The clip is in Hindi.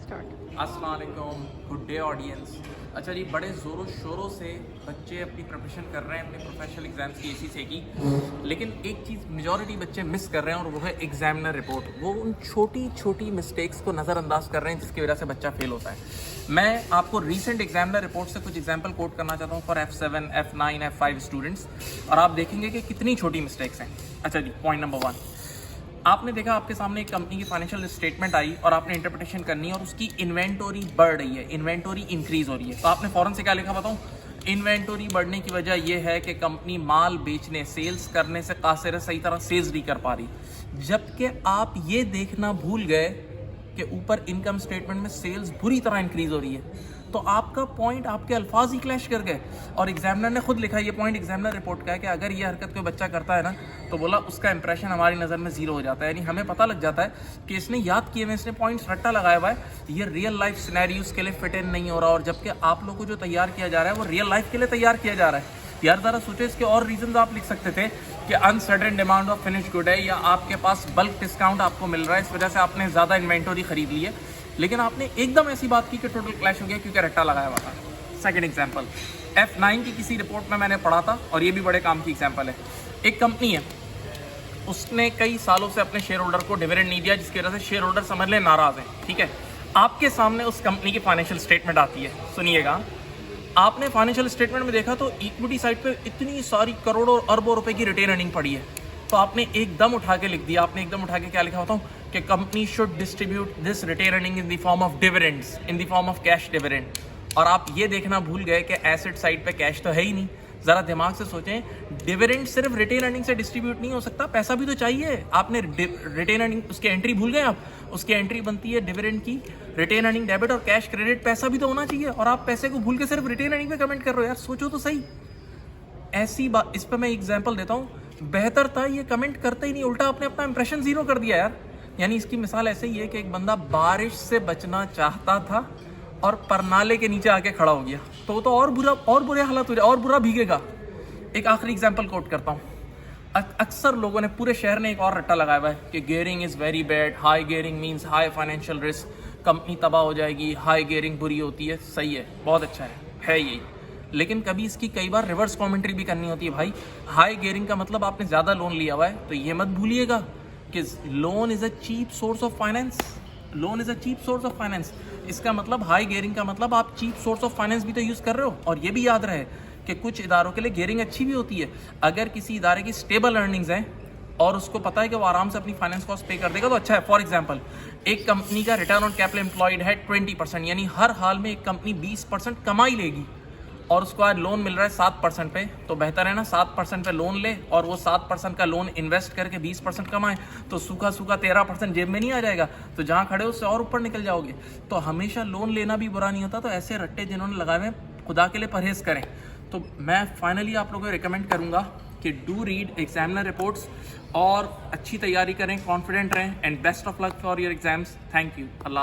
अस्सलाम वालेकुम, गुड डे ऑडियंस। अच्छा जी, बड़े ज़ोरों शोरों से बच्चे अपनी प्रिपरेशन कर रहे हैं अपने प्रोफेशनल एग्ज़ाम्स की ACCA की, लेकिन एक चीज़ मेजॉरिटी बच्चे मिस कर रहे हैं और वो है एग्जामिनर रिपोर्ट। वो उन छोटी छोटी मिस्टेक्स को नज़रअंदाज कर रहे हैं जिसकी वजह से बच्चा फेल होता है। मैं आपको रीसेंट एग्जामिनर रिपोर्ट से कुछ एग्जाम्पल कोट करना चाहता हूँ for F7, F9, F5 students, और आप देखेंगे कि कितनी छोटी मिस्टेक्स हैं। अच्छा जी, पॉइंट नंबर 1, आपने देखा आपके सामने एक कंपनी की फाइनेंशियल स्टेटमेंट आई और आपने इंटरप्रिटेशन करनी है और उसकी इन्वेंटोरी बढ़ रही है, इन्वेंटोरी इंक्रीज हो रही है। तो आपने फौरन से क्या लिखा बताऊं? इन्वेंटोरी बढ़ने की वजह यह है कि कंपनी माल बेचने, सेल्स करने से कासिर सही तरह सेल्स नहीं कर पा रही। जबकि आप ये देखना भूल गए कि ऊपर इनकम स्टेटमेंट में सेल्स बुरी तरह इंक्रीज हो रही है। तो आपका पॉइंट, आपके अल्फाज ही क्लैश कर गए। और एग्जामिनर ने खुद लिखा, ये पॉइंट एग्जामिनर रिपोर्ट का है कि अगर ये हरकत कोई बच्चा करता है ना, तो बोला उसका इंप्रेशन हमारी नज़र में जीरो हो जाता है। यानी हमें पता लग जाता है कि इसने याद किए हुए, इसने पॉइंट्स रट्टा लगाया हुआ है, ये रियल लाइफ सिनेरियोज के लिए फिट इन नहीं हो रहा। और जबकि आप लोगों को जो तैयार किया जा रहा है वो रियल लाइफ के लिए तैयार किया जा रहा है। यार ज़रा सोचो, इसके और रीजन आप लिख सकते थे कि uncertain demand of finish good है, या आपके पास बल्क डिस्काउंट आपको मिल रहा है, इस वजह से आपने ज़्यादा इन्वेंटरी खरीद ली है। लेकिन आपने एकदम ऐसी बात की कि टोटल क्लैश हो गया क्योंकि रट्टा लगाया हुआ था। सेकंड एग्जांपल, F9 की किसी रिपोर्ट में मैंने पढ़ा था और ये भी बड़े काम की एग्जांपल है। एक कंपनी है, उसने कई सालों से अपने शेयर होल्डर को डिविडेंड नहीं दिया, जिसकी वजह से शेयर होल्डर समझ ले नाराज है। ठीक है, आपके सामने उस कंपनी की फाइनेंशियल स्टेटमेंट आती है। सुनिएगा, आपने फाइनेंशियल स्टेटमेंट में देखा तो इक्विटी साइड पे इतनी सारी करोड़ों अरबों रुपए की रिटेन अर्निंग पड़ी है। तो आपने एकदम उठा के लिख दिया, आपने एकदम उठा के क्या लिखा बताऊं कि company should distribute this retained earning in the form of dividends, in the form of cash dividend. और आप ये देखना भूल गए कि एसेट साइड पे कैश तो है ही नहीं। ज़रा दिमाग से सोचें, डिविडेंड सिर्फ रिटेन अर्निंग से डिस्ट्रीब्यूट नहीं हो सकता, पैसा भी तो चाहिए। आपने रिटेन अर्निंग, उसकी एंट्री भूल गए आप, उसकी एंट्री बनती है डिविडेंड की, रिटेन अर्निंग डेबिट और कैश क्रेडिट, पैसा भी तो होना चाहिए। और आप पैसे को भूल के सिर्फ रिटेन अर्निंग पे कमेंट कर रहे हो। यार सोचो तो सही। ऐसी बात, इस पर मैं एग्जाम्पल देता हूँ, बेहतर था ये कमेंट करते ही नहीं, उल्टा आपने अपना इंप्रेशन जीरो कर दिया यार। यानी इसकी मिसाल ऐसे ही है कि एक बंदा बारिश से बचना चाहता था और परनाले के नीचे आके खड़ा हो गया, तो वो तो और बुरे हालत हो जाए, और बुरा भीगेगा। एक आखिरी एग्जाम्पल कोट करता हूँ। अक्सर लोगों ने, पूरे शहर ने एक और रट्टा लगाया हुआ है कि gearing is very bad, high gearing means high financial risk, company तबाह हो जाएगी, हाई गियरिंग बुरी होती है। सही है, बहुत अच्छा है यही। लेकिन कभी इसकी कई बार रिवर्स कमेंट्री भी करनी होती है भाई। हाई गियरिंग का मतलब आपने ज़्यादा लोन लिया हुआ है, तो ये मत भूलिएगा कि loan is a cheap source of finance. Loan is a cheap source of finance, इसका मतलब हाई गियरिंग का मतलब आप चीप सोर्स ऑफ फाइनेंस भी तो यूज़ कर रहे हो। और ये भी याद रहे कि कुछ इदारों के लिए गियरिंग अच्छी भी होती है। अगर किसी इदारे की स्टेबल अर्निंग्स हैं और उसको पता है कि वो आराम से अपनी फाइनेंस कॉस्ट पे कर देगा, तो अच्छा है। फॉर एग्जांपल, एक कंपनी का रिटर्न ऑन कैपिटल एम्प्लॉयड है 20%, यानी हर हाल में एक कंपनी 20% कमाई लेगी, और उसको आज लोन मिल रहा है 7% पे, तो बेहतर है ना 7% पे लोन ले और वो 7% का लोन इन्वेस्ट करके 20% कमाए, तो सूखा 13% जेब में नहीं आ जाएगा, तो जहाँ खड़े हो उससे और ऊपर निकल जाओगे। तो हमेशा लोन लेना भी बुरा नहीं होता। तो ऐसे रट्टे जिन्होंने लगाए हुए, खुदा के लिए परहेज़ करें। तो मैं फाइनली आप लोगों को रिकमेंड करूँगा कि डू रीड एग्जामिनर रिपोर्ट्स और अच्छी तैयारी करें, कॉन्फिडेंट रहें, and best of luck for your exams. Thank you. Allah.